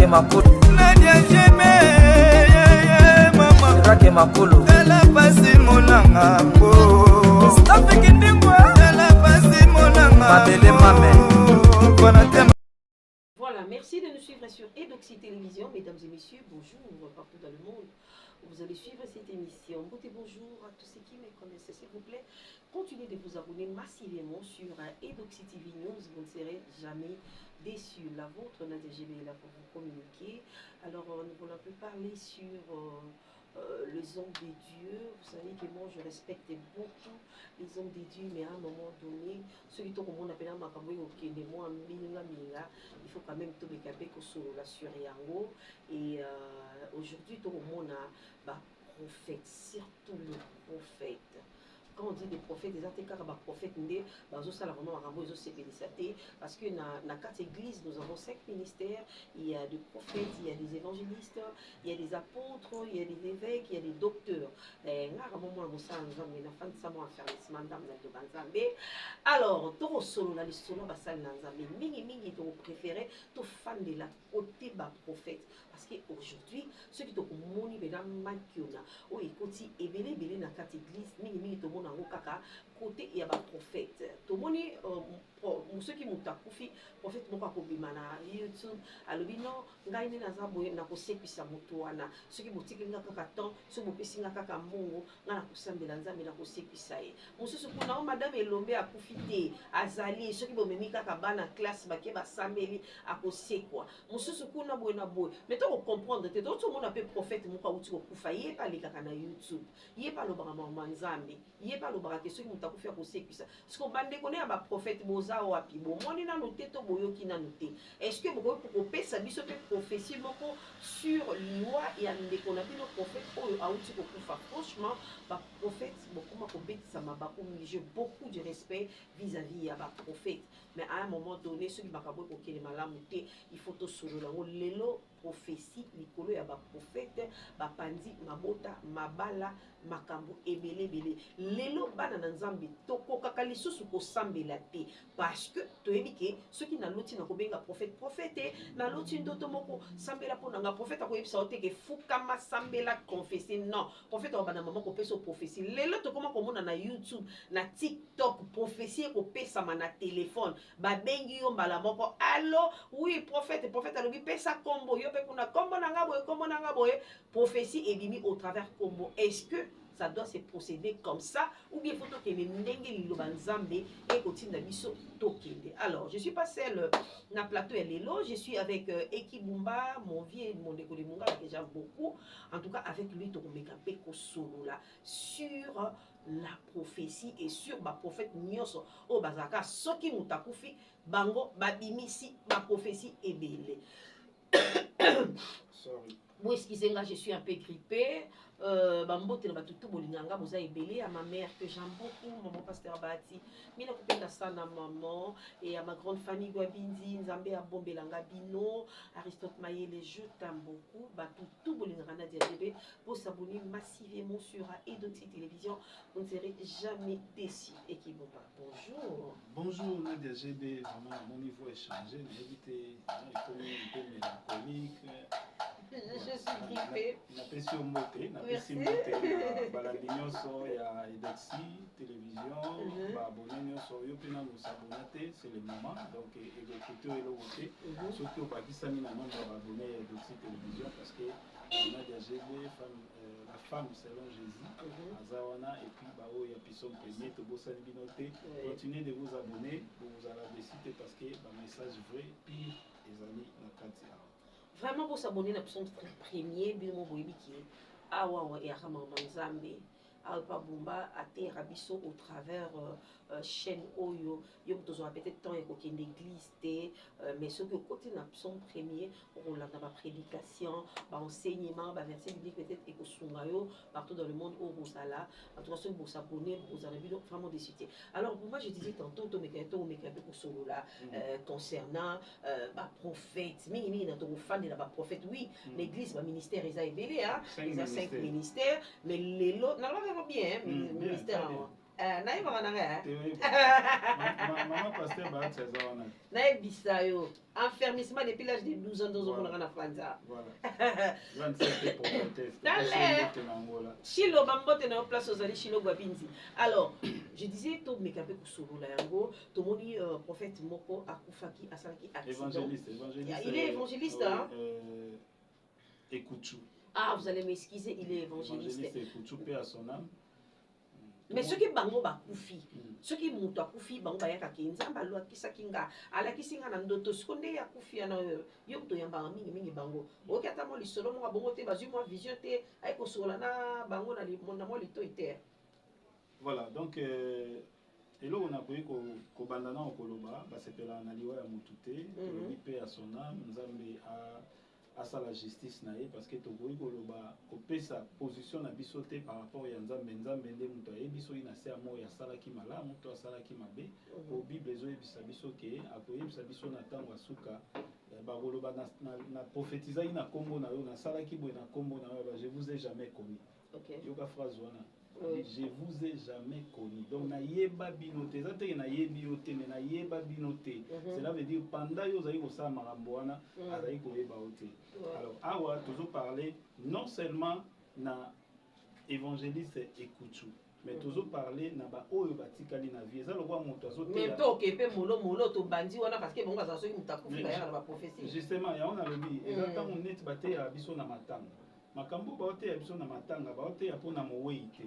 Makolo. Nadia Jeme, maman. Rake Makolo. Tala pasi monanga. Stop it, tala pasi monanga. Mabele Mame. Voilà, merci de nous suivre sur Edoxy Télévision, mesdames et messieurs, bonjour partout dans le monde. Vous allez suivre cette émission. Bonjour à tous ceux qui me connaissent, s'il vous plaît. Continuez de vous abonner massivement sur Edoxy TV News, vous ne serez jamais déçus. La vôtre, Nadia GB est là pour vous communiquer. Alors, nous voulons un peu parler sur les hommes de Dieu. Vous savez que moi, je respecte beaucoup les hommes de Dieu, mais à un moment donné, ceux qui ont appelé à Makambo, il faut quand même tout le capé sur la sur Yango. Et aujourd'hui, tout le monde a prophète, surtout le prophète. Quand on dit des prophètes, des antécars, des prophètes, parce que dans quatre églises, nous avons 5 ministères. Il y a des prophètes, il y a des évangélistes, il y a des apôtres, il y a des évêques, il y a des docteurs. Alors, tout solo la solo basal nanzambe mingi to préféré to fan de la côté bas prophète parce que aujourd'hui ceux qui to moni bena makiona o ekoti ebele na quatre églises mingi to mona ngo kaka côté ya ba prophète to moni ceux qui mutakufi prophète moko akobima na YouTube alobi non ngai ne naza boye na kosekisa moto wana ceux qui botikinga kaka temps ceux bopesinga kaka mbongo ngana kosambela nzambe na kosekisa ye mosusu kuna o madame elombe akufite azali ceux qui bomemi kaka bana classe bake basambeli akosekwa mosusu kuna boye na boye mais to comprendre te to mona pe prophète moko uti ko kufa ye pa lekaka na YouTube ye pa lobaka mama nzambe ye pa lobaka ke ceux qui mutakufi akosekisa ce qu'on bande connaît ba prophète boza wapi bomoni na noté to boyoki na noté est-ce que boko ko pesa biso pe prophétie moko sur loi ya ndeko na bino prophète oyo auti ko kufa franchement ba prophète bokoma ko betisa mabako j'ai beaucoup de respect vis-à-vis à ba prophète mais à un moment donné ceux qui bakabo ko kele malamu te il faut to solo lango lelo prophétie likolo ya ba prophète ba pandi mabota mabala makambo ebele lelo bana na nzambe tokoka lisusu ko sambela te parce que toyebi ke ceux qui na loti na kobenga prophète na loti ndoto moko sambela pona nga prophète akoyebisa ote ke fukama sambela confesser non prophète wa bana mama ko pesa prophétie lelo to koma komona na YouTube na TikTok prophétie ko pesa na téléphone ba bengi yo mbala moko allo oui prophète alobi pesa kombo yo pe kuna kombo na nga boye prophétie ebimi au travers kombo est-ce que ça doit se procéder comme ça ou bien faut que les ndenge liloba nzambe et kotinda biso tokende. Alors, je suis pas seule na plateau Elelo, je suis avec Eki Bumba, mon vieux mon décollé Munga que j'aime beaucoup. En tout cas avec lui to meka peko solo là sur la prophétie et sur ma prophète nyonso o bazaka soki mutakufi bango babimisi ma prophétie ebele. Sorry. Bon, excusez-moi, je suis un peu grippée. Bambote na batutu bolinganga boza ebele à ma mère que j'aime beaucoup, maman pasteur Bati. Mina kupenda sana maman et à ma grande famille Gwabindi, Nzambe a bombelanga bino, Aristote Mayele, je t'aime beaucoup. Batutu bolinganga na diabébé pour s'abonner massivement sur Edoxy Télévision. Vous ne serez jamais déçus. Et qui bon pas. Bonjour. Bonjour Nadia GB, vraiment mon niveau est changé, j'évite un peu mélancolique. Je suis grippée. Napesi omote, napesi mote balandi nyonso ya Edoxy Télévision, baabonné nyonso yo mpe nano osabona te, c'est le moment, donc ekokute eloko te soki obakisami na nombre ya baabonné ya Edoxy Télévision parce que Nadia GB, la femme selon Jésus, aza wana et puis bao ya piso premier tobosani bino te, continuez de vous abonner, vous allez décider parce que ba message vrai pire ezali na kati ya vraiment pour s'abonner à la premier bilmo boyebiki awa et Rama Manzambe Alpa Bumba a été rabisso au travers chaîne Oyo yo besoin peut-être temps et qu'aucune église mais ce que côté na son premier on l'a dans la prédication ba enseignement ba verset biblique peut-être et kosungayo partout dans le monde au Rosala en tout cas ceux pour s'abonner vous avez vu vraiment des cités. Alors moi je disais tantôt to mekato pour solo là concernant ba prophète mingi na to fan de la ba prophète oui l'église ba ministère ils a ébélé hein ils a 5 ministères mais les lots na bien ministère nayebaka nanga Maman pasteur ba tsaza wana. nayebisa yo enfermissement depuis l'âge de 12 ans tozomonaka na franza Voilà. 27 prophétesse. Chilo bambote na yo place ozali Chilo Gwabinzi. Alors, je disais tomeka mpe kosolola yango tomoni prophète moko akufaki asalaki accident. Évangéliste. Il est évangéliste, hein? Écoute. Ah, vous allez m'excuser, il est évangéliste. Écoute, paix à son âme. Mais ceux qui bango bakufi, ceux qui mutu akufi bango bayaka kinzamba lo akisaki nga alakisi nga na ndoto sikonde ya kufi na yo to yamba mingi bango. Oki ata mo lisolo mo bongo te bazui mo vision te ay ko sola na bango na mo lito ite. Voilà, donc elo on a pris ko bandana okoloba ba sepela na liwa ya mutu te, paix à son âme, nzambe à ça la justice naé parce que toboyi koloba kopesa position na biso te par rapport ya nzambe nde mutu ayebiso ina se amo ya sala ki malamu to sala ki mabe o bible ezo yebisa biso ke akoyebisa biso na tango asuka ba koloba na prophétisa ina kombo na yo na sala ki boye na kombo na yo je vous ai jamais connu. OK. Yoka phrase wana. Je vous ai jamais connu. Donc na yeba binote ça te na yebi ote mais na yeba binote. Cela veut dire pendant yo zali ko sa marambo wana azali ko yeba ote. Alors awa toujours parler non seulement na évangéliste Ekuchu mais toujours parler na ba oyo batikali na vie ça le roi moto azote mais to ke pe molo to bandi wana parce que bongo za soki mutakufi ba yana ba prophétie justement ya on a lobi exactement net baté ya biso na matanga makambo baote ya biso na matanga baote ya pona mowei te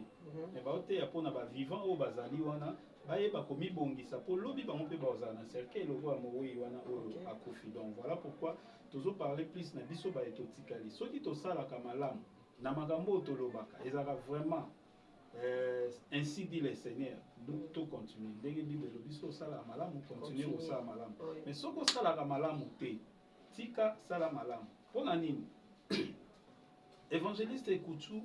mais baote ya pona ba vivant o bazali wana bayeba komibongisa po lobi bango pe bazala na cercle le roi mowei wana oyo akufi. Donc voilà pourquoi toujours parler plus na biso ba etotikali soki to sala ka malamu na makambo tolobaka ezaka vraiment ainsi dit le Seigneur tout continue ndenge bible lobi so sala malamu continue au sala malamu mais soko sala ka malamu te tika sala malamu pona nini évangéliste Ekuchu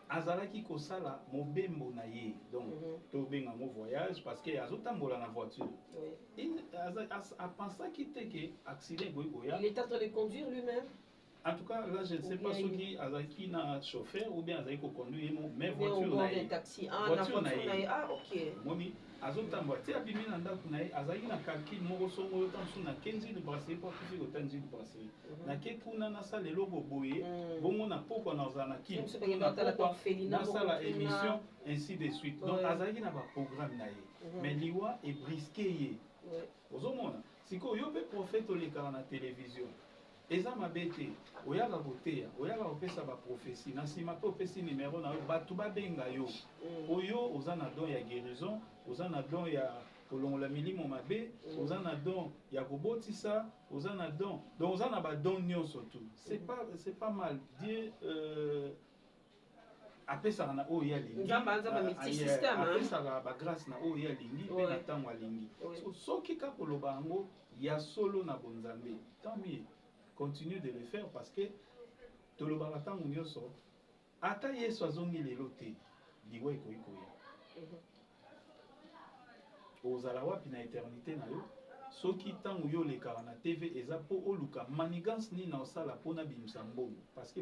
azalaki kosala mobembo na ye donc tobenga mo voyage parce que azotambola na voiture a pensaki te que accident goya il est en train de conduire lui-même. En tout cas, là, je ne sais pas ce qui azaki na chauffeur ou bien azaki ko conduire mais voiture na ye. Taxi. Voiture na ye. Ah, OK. Moni azotamba ti abimi na ndako na ye azaki na calcul moko songo yo tansu na 15 de brasserie pour kufi ko tanzi de brasserie. Na ke kuna na sala logo boye bongo na poko na ozana ki. Na sala émission ainsi de suite. Donc azaki na ba programme na ye. Mais liwa est brisqué ye. Ozomona siko yo pe prophète oleka na télévision. Eza mabete oyaka koteya oyaka kopesa ba prophétie na sima pe opesi numéro na yo batu babenga yo oyo oza na don ya guérison oza na don ya kolongola milimo mabe oza na don ya kobotisa oza na don donc oza na ba don nyonso tout c'est pas mal Dieu apesaka na oyo ya lingi apesaka ba grâce na oyo ya lingi pe na tango alingi soki ka koloba yango ya solo na bonzambe tant mieux. Continue de le faire parce que tout le baratango nyonso ata yesu azongi lelo te liwa ekoikoya ozala wapi na éternité na yo soki tango yo lekaka na TV eza po oluka manigance ni na osala pona bimisa mbongo parce que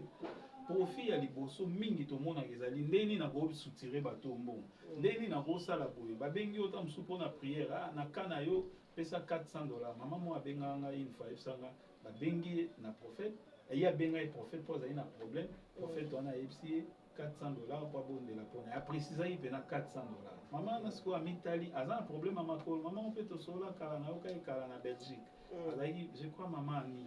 profit ya liboso mingi tomonaka ezali ndeni na kosoutire bato mbongo ndeni na kosala boye babengi yo ta mosu mpona prière na kana yo pesa $400 mama mo abengaka ngai une fois efsanga babengi na prophète eya benga e prophète po azali na problème prophète wana ayebisi ye $400 po abondela mpona aprécisaki mpena $400 mama na sikoyo amitali aza na problème ya makolo mama mo mpe tosola kala na yoka ekala na Belgique azalaki je crois mama ani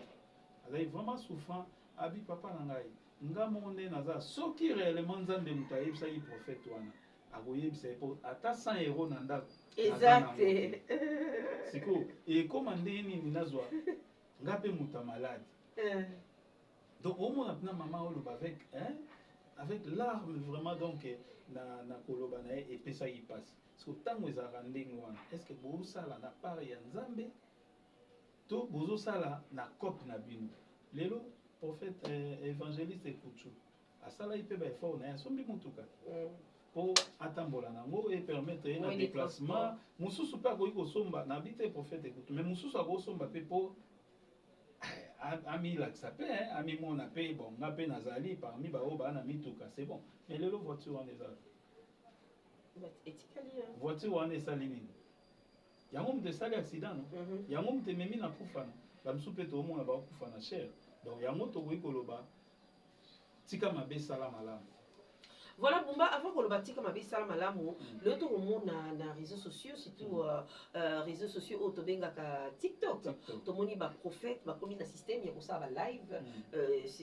azalaki vraiment souffrant abi papa na ngai nga moko nde naza soki réellement nzambe moto ayebisaki prophète wana akoyebisa ye po ata 100 € na ndako exacte sikoyo ekoma ndenge nini nazwa nga mpe moto malade donc omona mpena mama oloba avec larme vraiment donc na koloba na ye epesaki mpasi so ntango ezalaka ndenge wana est ce que bozosala na part ya nzambe to bozosala na cope na bino lelo prophète évangéliste Ekuchu asalaki mpe baeffort na ye asombi motuka po atambola nango epermettre ye na déplacement mosusu mpe akoki kosomba nabi te prophète Ekuchu mais mosusu akosomba mpe po amilakisa mpe amimona mpe bon nga mpe nazali parmi baoyo baa na mituka c'est bon mais lelo voiture wana eza voiture wana esali nini yango moto esali accident no yango moto ememi na kufa no bamosusu mpe toomona bakufa na cher donc yango tokoki koloba tika mabe esala malamu. Voilà, Bumba, avant que le bâti comme avait ça, malamu, l'autre au monde na réseaux sociaux, surtout réseaux sociaux, autobenga ka TikTok. Tout le monde va prophète, va commis un système, il y a ça va live,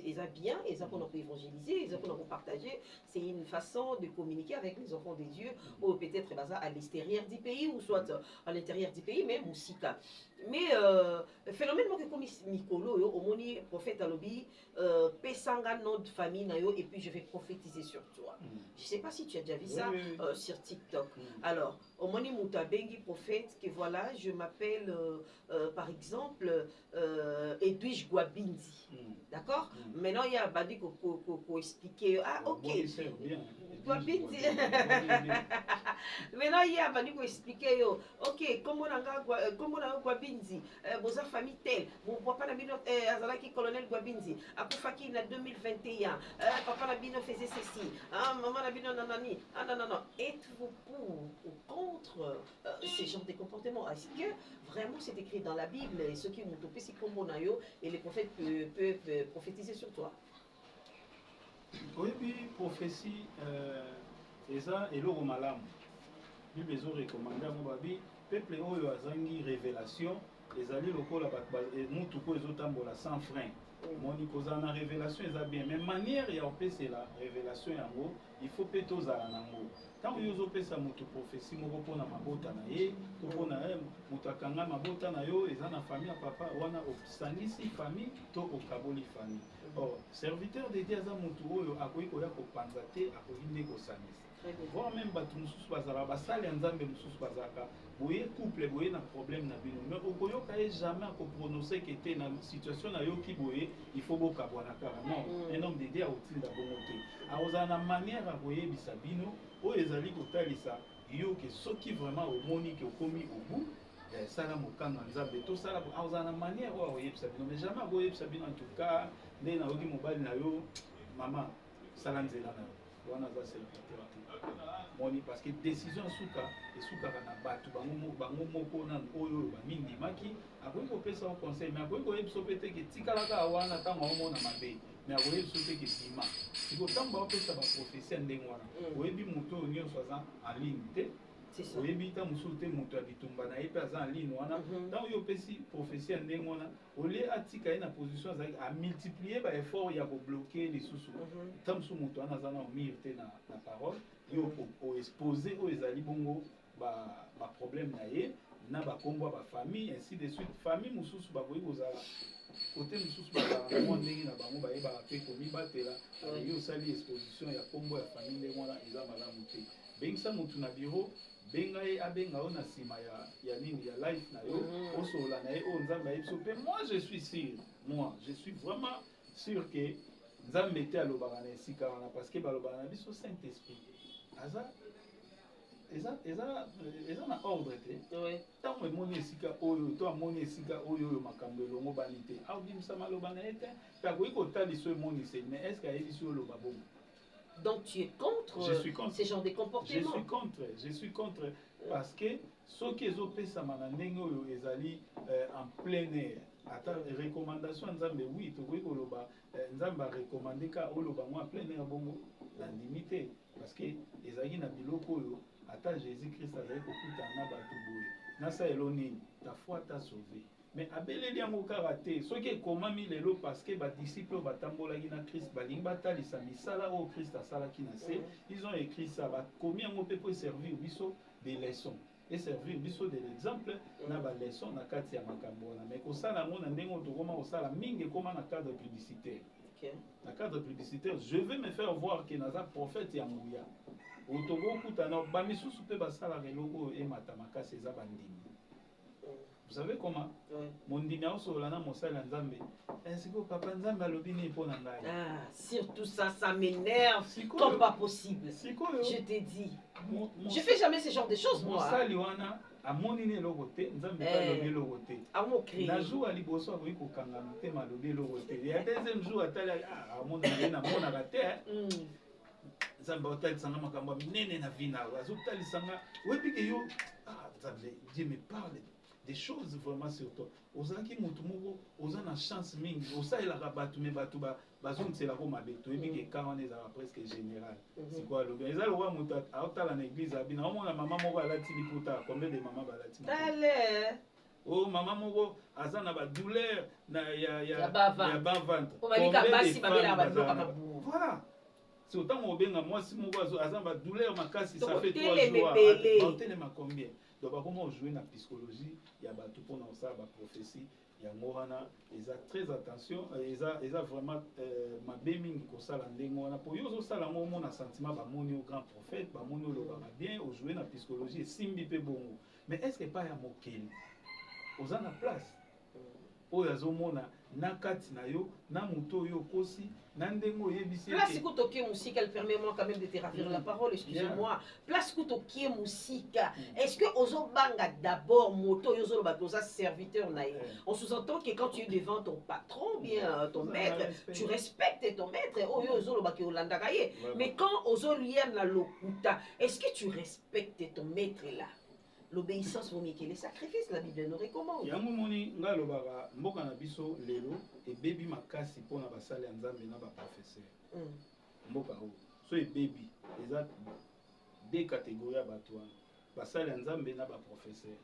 ils ont bien, ils ont qu'on a évangéliser, ils ont qu'on a partager. C'est une façon de communiquer avec les enfants des dieux, ou peut-être à l'extérieur du pays, ou soit à l'intérieur du pays, même aussi. Mais le phénomène que comme Mikolo, au moni prophète à l'obi, pesanga notre famille et puis je vais prophétiser sur toi. Je ne sais pas si tu as déjà vu ça sur TikTok. Alors, au moni Moutabengi prophète que voilà, je m'appelle par exemple Edwige Gwabinzi. D'accord? Maintenant il y a Badi qui expliquer ah ok. Gwabinzi. Maintenant il y a Badi qui expliquer ok comment on a Gwabinzi, vos famille telle, mon papa n'a bien Azalaki colonel Gwabinzi, Akufaki na 2021, papa n'a bien faisait ceci, maman n'a bien nanani, non. Êtes-vous pour ou contre ces genres de comportements? Est-ce que vraiment c'est écrit dans la Bible et ceux qui m'ont topé si comme Bonayo et les prophètes peuvent prophétiser sur toi? Oui, puis prophétie, et ça, et l'eau malam. Bible les ont recommandé à Mobabi. Peuple oyo azangi révélation ezali lokola mutuko ezotambola sans frein moni kozana révélation eza bien mais manière ya opesela révélation yango il faut pe tozala nango tant yo ozopesa mutu prophétie moko mpona mabota na ye to mpona mutu akanga mabota na yo eza na famille ya papa wana osangisi famille to okaboli famille or serviteur de Dieu aza mutu oyo akoki koya kopanza te akoki nde kosangisa voire même bato mosusu bazala basali ya nzambe mosusu bazalaka boye couple boye na problème na bino mais okoyoka ye jamais akoprononce ke te na situation na yoki boye il faut bokabwana kaka non un homme de Dieu aotinda bongo te akozala na manière akoyebisa bino oyo ezali kotalisa yo ke soki vraiment omoni ke okomi obu sala mokano ya nzambe tosala akozala na manière oyo akoyebisa bino mais jamais akoyebisa bino en tout cas nde nayoki mobali na yo mama sala nzela na yo wana za serviteur moni parce que décision suka esukaka na bato bango moko na oyo bamindimaki akoki kopesa o conseil mais akoki koyebisa mpe te ke tikalaka wana ntango aomona mabe mais akoyebisa mpe ke bima siko ntango baopesa baprophétie ya ndenge wana oyebi moto oyo nyonso aza en ligne te oyebi ta mosusu te moto ya bitumba na ye mpe aza en ligne wana ntango oyo opesi prophétie ya ndenge wana olie atika ye na position azalaki amultiplie baeffort ya kobloke lisusu ntango mosusu moto wana aza na omire te na parole yo oexpose oyo ezali bongo baproblème na ye na bakombo ya bafamille ainsi de suite famille mosusu bakoki kozala kote mosusu bazala mwa ndenge na bango bayebaka mpe komibatela yo osali exposition ya kombo ya famille ndenge wana eza malamu te bengisa motu na biro benga ye abenga yo na nsima ya nini ya life na yo osola na ye oyo nzambe ayebiso mpe moi je suis vraiment sûr que nzambe te alobaka na esika wana parce que balobaka na biso saint esprit eza na ordre te ntango emoni esika oyo to amoni esika oyo makambo elongo bani te aobimisa maloba na ye te mpe akoki kotalisa emonise mais est ce que ayebisi oloba bongo? Donc tu es contre ces genres de comportements? Je suis contre parce que ce qui est opesama na ndenge oyo ezali en plein air ata recommandation nzambe oui tokoki koloba nzambe arecommande ka oloba ngo en plein air bongo na ndimi te parce que ezalaki na biloko oyo ata Jésus Christ azali kokutana na bato boye nasalelo nini ta foi t'a sauvé mais abeleli yango kaka te soki ekomami lelo parce que badisciple oyo batambolaki na Christ balingi batalisa misala oyo Christ asalaki na se ils ont écrit ça bakomi yango mpe po eservir biso des leçons eservir biso de l'exemple na baleçon na kati ya makambo wana mais kosala yango na ndenge oyo tokoma kosala mingi ekoma na cadre publicitaire. Na cadre publicitaire je vais me faire voir que naza prophète ya nguya otokokutana bamisusu mpe basalaka eloko oyo emata makasi eza bandimi. Vous savez comment? Mon dîner sur la mosala nzambe. Est-ce que papa nzambe alobi ni pona ngai? Ah, surtout ça m'énerve comme pas possible. Je t'ai dit. Je fais jamais ce genre de choses moi. Mosali wana amoni ne lokote nzambe pa lobi lokote. Amo créé. Na jour ali boso akoki kokanga motema lobi lokote. Ya deuxième jour atali amona na mona kate. nzambe otalisanga makambo minene na vie na azotalisanga webike yo nzambe Dieu me parle des choses vraiment sur toi ozalaki motu moko oza na chance mingi osalelaka bato me bato bazongiselako mabe toyebiki eka wana ezalaka presque général sikoyo alobi eza lokola moto aotala na église abina omona mama moko alati liputa combien de mama balati o mama moko aza na badouleur ya baventre voilà c'est autant obenga mwasi moko aza na badouleur makasi ça fait 3 jours baotelema combien donc bakoma jouer na psychologie ya bato mpona kosala baprophétie yango wana eza très attention eza vraiment mabe mingi kosala ndenge wana po yo ozosala yango omona sentiment bamoni o grand prophète bamoni olobaka bien ojouer na psychologie esimbi mpe bongo mais est ce que pas ya mokili oza na place oyo azomona na kati na yo na moto oyo okosi na ndenge oyebisi place kutokie musika. Elle permet moi quand même de te ravir la parole, excusez-moi. Place kutokie musika. Est-ce que ozo banga d'abord moto yozo batoza serviteur na yo. On sous-entend que quand tu es devant ton patron bien ton maître, tu respectes ton maître oyo yozo baki olanda kaye. Mais quand ozo lier na lokuta, est-ce que tu respectes ton maître là? L'obéissance vaut mieux que les sacrifices, la Bible nous recommande. Yango moni nga lobaka mboka na biso lelo e bebi makasi pona basale nzambe na ba professeur. Mboka o so e bebi eza deux catégories ya bato wana basale nzambe na ba professeur.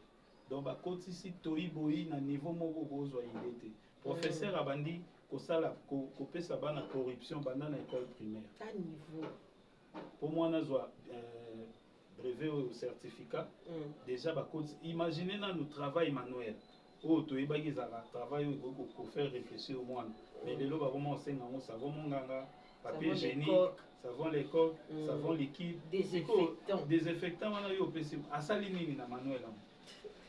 Donc ba kotisi toyiboyi na niveau moko bozwa idée. Professeur abandi kosala kopesa bana corruption bana na école primaire. À niveau. Pour moi nazwa brevet au certificat déjà imaginez nous travail manuel oh tu es travail pour faire réfléchir au monde mais les lots vraiment savon nganga papier hygiénique savon l'école savon liquide désinfectant on a eu au PC à salinini na manuel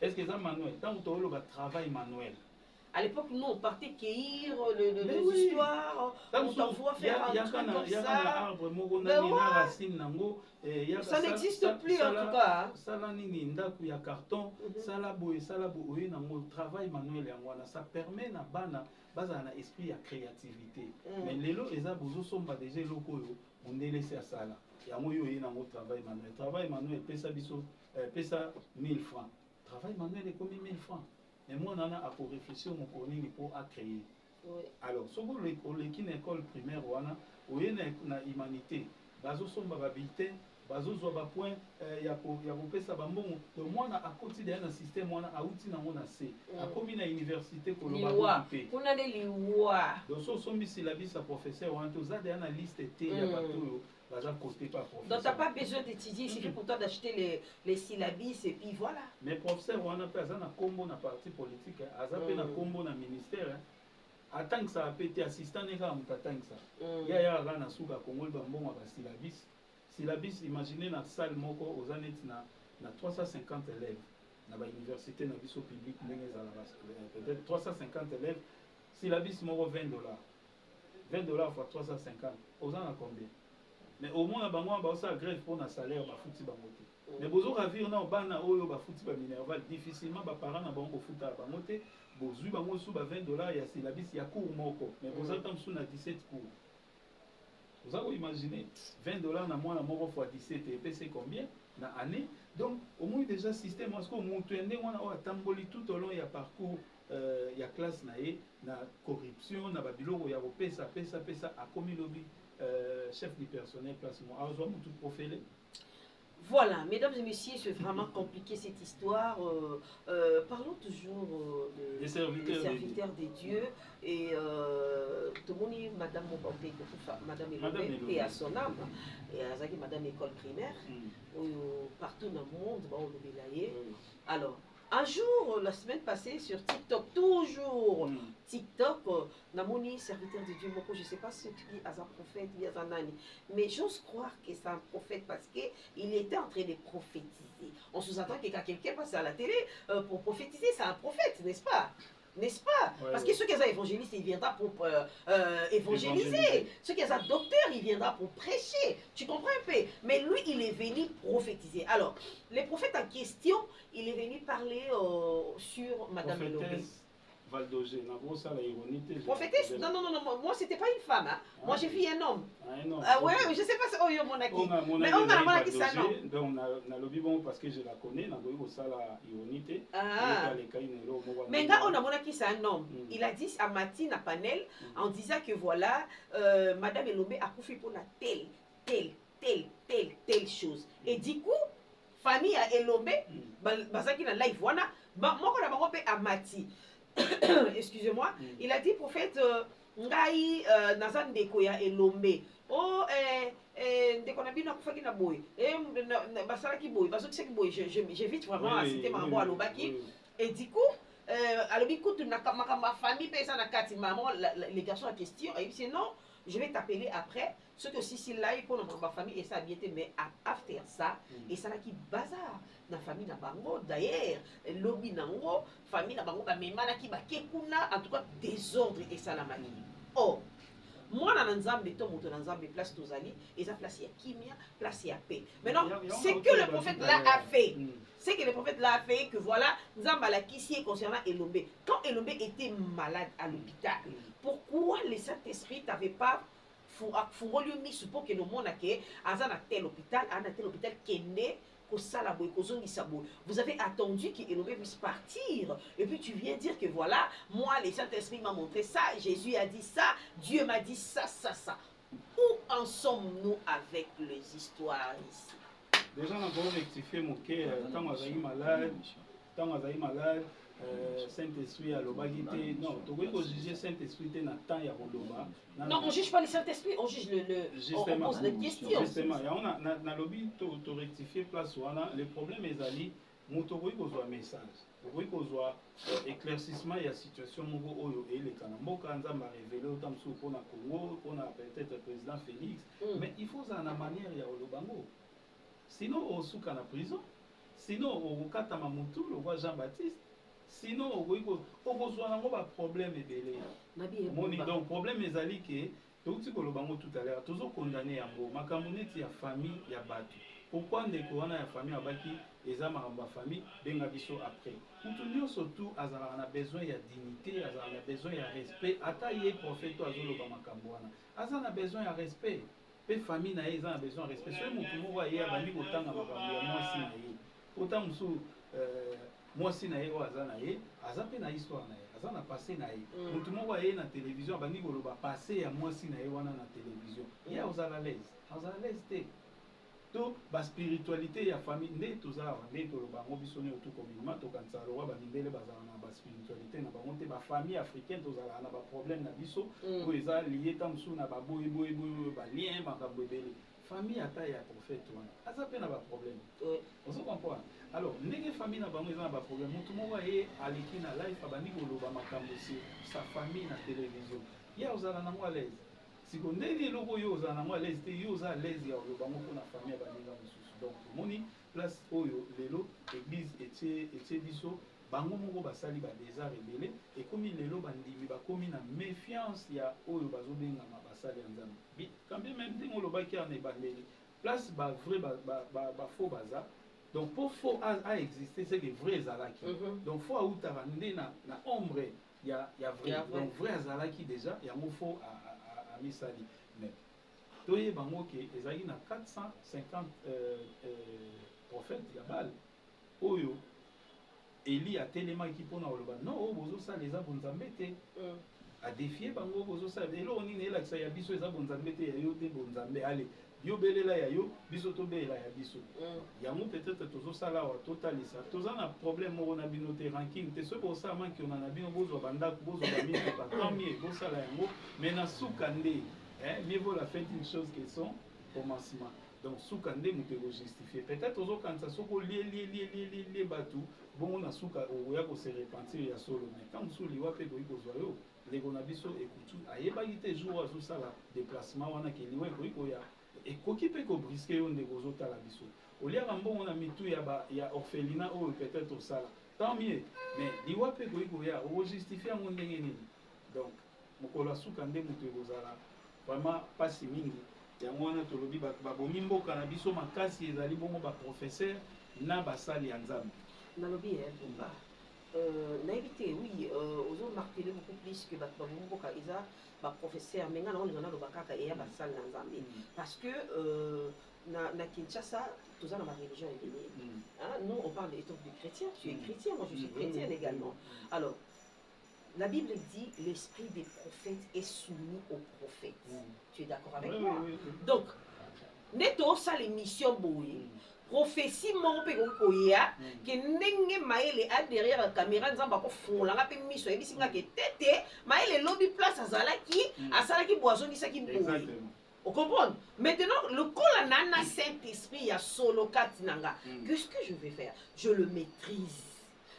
est-ce que ça manuel tant que tu travail manuel. À l'époque, nous, on partait cueillir les histoires, on t'envoie faire un truc comme ça. Ça n'existe plus en tout cas. Ça permet na bana baza na esprit ya créativité. Mais lelo eza bozo somba déjà loko yo on délaissé à ça là. Yango yo yena ngo travail manuel. Travail manuel pesa biso pesa 1000 francs. Travail manuel est comme 1000 francs. Mais moi, on a pour réfléchir mon cours pour créer. Alors, si vous avez une école primaire, vous avez une humanité. Bazo somba babité, bazo zoba point, ya popé ça bambon. Donc moi, à côté d'un système, moi, à outil na mon assez. À combien à université que l'on va occuper. On a des lois. Donc, si on a syllabus à professeur, on a tous des analystes et ya bateau. Donc tu n'as pas besoin d'étudier, il suffit pour toi d'acheter les syllabus et puis voilà. Mais professeur, on a pas un combo dans parti politique, on a un combo dans le ministère. Attends que ça a pété assistant, il y a un ça. Il y a un souka Congo, il y a un syllabus. Syllabus, imaginez dans la salle, aux années, il y a 350 élèves. Dans l'université, dans le public, peut-être 350 élèves. Syllabus, il y a $20. $20 fois 350. Aux années, combien? Mais au moins, on a un grève pour un salaire, bafuti bamote. Mais bozo ravir na bana oyo bafuti ba minerval difficilement ba parents na bango futa bamote, bozu bango sou ba $20 ya syllabus ya cours moko. Mais bozo tam sou na 17 cours. Vous avez imaginé $20 na mois moko fois 17 et c'est combien na année? Donc au moins déjà système parce que monto ende wana o tamboli tout au long ya parcours ya classe na e na corruption na babiloko ya pesa a commis lobby. Chef du personnel, placement. Alors, je vais tout profiler. Voilà, mesdames et messieurs, c'est vraiment compliqué cette histoire. Parlons toujours des serviteurs des dieux. Et tout le monde, Madame Mobambe, Madame Elobé, paix à son âme. Et Azaki, Madame École primaire, partout dans le monde, on le alors, un jour, la semaine passée, sur TikTok, toujours TikTok, Namoni, serviteur de Dieu, je ne sais pas ce qui est un prophète, mais j'ose croire que c'est un prophète parce qu'il était en train de prophétiser. On sous-entend que quand quelqu'un passe à la télé pour prophétiser, c'est un prophète, n'est-ce pas? N'est-ce pas? Parce que ceux qui sont évangélistes, il viendra pour évangéliser. Ceux qui sont docteurs, il viendra pour prêcher. Tu comprends un peu? Mais lui, il est venu prophétiser. Alors, les prophètes en question, il est venu parler sur Madame Elobé. Valdogé, ça la ironie. Prophétesse? Non, non, non, non, moi c'était pas une femme. Hein. Moi j'ai vu un homme. Un homme. Ah ouais, je sais pas si on a qui. Mais on a qui ça non. Donc on a le bon parce que je la connais, on a ça la ironie. Ah. Mais là on a qui c'est un homme. Il a dit à Matine à Panel en disant que voilà, Madame Elombe a confié pour la telle chose. Et du coup, famille à Elombe, bazaki na live wana, moi on a pas à Mati. Excusez-moi, il a dit prophète ngai nazan deko ya Elombe. Oh ndeko na bino akufaki na boy. Basalaki boy, bazoki boy, j'évite vraiment à citer Marambo alobaki. Et du coup, alobi kutu na ma famille pesa na kati maman les garçons en question, et puis non, je vais t'appeler après. Ce que si là il faut ma famille et ça a bien été, mais after ça et ça là qui bazar na famille na bango d'ailleurs lobby nango famille na bango ba memana ki ba kekuna en tout cas désordre et ça la manie. Oh moi na nzambe to moto na nzambe place tozali et ça place ya kimia place ya paix. Maintenant c'est que le prophète là a fait. C'est que le prophète là a fait que voilà nzamba la kisi concernant Elombe. Quand Elombe était malade à l'hôpital, pourquoi le Saint-Esprit t'avait pas furolu mis support que le monde a que à tel hôpital kende kosala boy kozongi sabo. Vous avez attendu qu'Elombe puisse partir et puis tu viens dire que voilà, moi le Saint-Esprit m'a montré ça, Jésus a dit ça, Dieu m'a dit ça. Où en sommes-nous avec les histoires ici? Déjà on a beau rectifier mon cœur quand on a malade, Saint-Esprit à l'obagité. Non, tu peux juger Saint-Esprit dans temps ya koloba. Non, on juge pas le Saint-Esprit, on juge on pose des questions. Justement, il y a na lobby to rectifier place wana. Le problème est ali moto ko kozwa message. Ko kozwa éclaircissement ya situation moko oyo et le kanamboka nzamba révéler autant sous pour na Congo, pour na peut-être président Félix, mais il faut ça na manière ya olobango. Sinon au souka na prison. Sinon au katama mutu le roi Jean-Baptiste. Sinon, on a un problème. Donc, problème est ali que tout à l'heure, toujours condamné à mort. Ma communauté, il y a famille, il y a battu. Pourquoi on a une famille à baki et ça m'a famille, ben abisso après. Nous surtout, on a besoin de dignité, on a besoin de respect. Attailler prophète azolo ba makambwana. On a besoin de respect. Les familles ont besoin de respect. Ce que vous voyez, bani kotanga makambo moi si na ye. Autant musu moi si na ye o azana ye azape na histoire na ye azana passé na ye mutu moko ye na télévision bandi koloba passé ya moi si na ye wana na télévision ya ozala l'aise te to ba spiritualité ya famille nde tozala nde toloba ngo biso ne tout communément to kanisa lo ba mindele bazala na ba spiritualité na bango te ba famille africaine tozala na ba problème na biso ko eza lié tamsu na ba boy ba lien makambo ebele famille ata ya prophète wana azape na ba problème on se comprend. Alors, les familles n'ont pas de problème. Tout le monde est à l'équipe na live, abandi koloba makambo sur sa famille na télévision. Ya ozala na moi à l'aise. Si on est logo yo ozala na moi à l'aise, yo ozala à l'aise ya oloba moko na famille abandi na mususu. Donc, moni place oyo lelo église etie biso bango moko basali ba désert rebelle et comme lelo bandimi ba komi na méfiance ya oyo bazobenga ma basali ya nzambe. Quand même ndenge olobaki na ebandeli, place ba vrai ba faux bazar. Donc pour faux à exister, c'est des vrais Zalaki. Donc faut outarande na ombre, il y a vrai. Donc vrai Zalaki déjà, il y a un faux à Misali. Mais toye bango ke ezali na 450 prophètes ya bal. Oyo Eli a tellement qui pona oloba non o bozo ça les a bonzambete. A défier bango bozo ça et là on est là que ça ya biso eza bonzambete ya yo te bonzambe allez. Yo belela ya yo biso to belela ya biso yango peut-être tozo sala wa totalisa toza na problème mo na bino te ranking te ce pour ça man ki on a bino bozo banda bozo ba mi pas tant mieux bo sala yango mais na soukande mieux vaut la fête une chose que son commencement donc soukande mu te justifier peut-être tozo kansa soko li batu bon na souka o ya ko se repentir ya solo mais quand suli wa pe ko kozwa yo lego na biso ekutu ayeba ite jour azo sala déplacement wana ke liwe ko ya et koki pe ko brisker on de gozota la biso olia mbongo na mitu ya orphelinat ou peut-être au sala tant mieux mais liwa pe ko ya o justifier mon ndenge nini donc mokola suka nde mutu gozala vraiment pas si mingi ya mwana to lobi ba bomi mboka na biso makasi ezali bongo ba professeur na basali ya nzambe na lobi naïvité, oui, aux autres martelé beaucoup plus que Batbamboka, Isa, professeur, mais on a le Bakaka et Bassal Nanzambi. Parce que na Kinshasa, tout ça dans ma religion est bénie. Nous, on parle des trucs de chrétiens. Tu es chrétien, moi je suis chrétienne également. Alors, la Bible dit l'esprit des prophètes est soumis aux prophètes. Tu es d'accord avec moi? Donc, neto ça l'émission bouillée. Prophétie mon pe koya que nenge maele a derrière la caméra nzamba ko fongola nga pe miso e bisinga ke tete maele lobby place azalaki asalaki boisson ni saki bouillée. On comprend? Maintenant, le col nana Saint-Esprit ya solo katinanga. Qu'est-ce que je vais faire? Je le maîtrise.